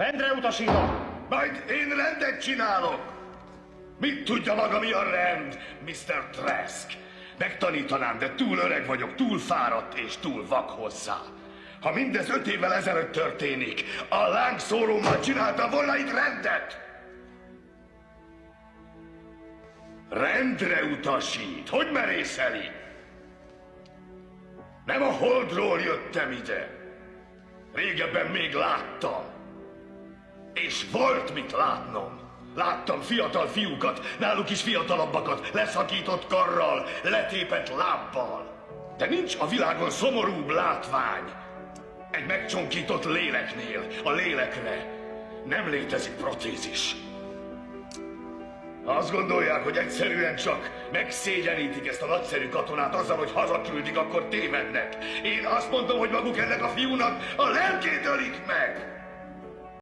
Rendre utasítom! Majd én rendet csinálok! Mit tudja maga, mi a rend, Mr. Trask? Megtanítanám, de túl öreg vagyok, túl fáradt és túl vak hozzá. Ha mindez 5 évvel ezelőtt történik, a lángszórómmal csinálta volna itt rendet! Rendre utasít, hogy merészeli? Nem a Holdról jöttem ide. Régebben még láttam. És volt mit látnom. Láttam fiatal fiúkat, náluk is fiatalabbakat, leszakított karral, letépett lábbal. De nincs a világon szomorúbb látvány. Egy megcsonkított léleknél, a lélekre nem létezik protézis. Ha azt gondolják, hogy egyszerűen csak megszégyenítik ezt a nagyszerű katonát azzal, hogy hazaküldik, akkor tévednek. Én azt mondom, hogy maguk ennek a fiúnak a lelkét ölik meg.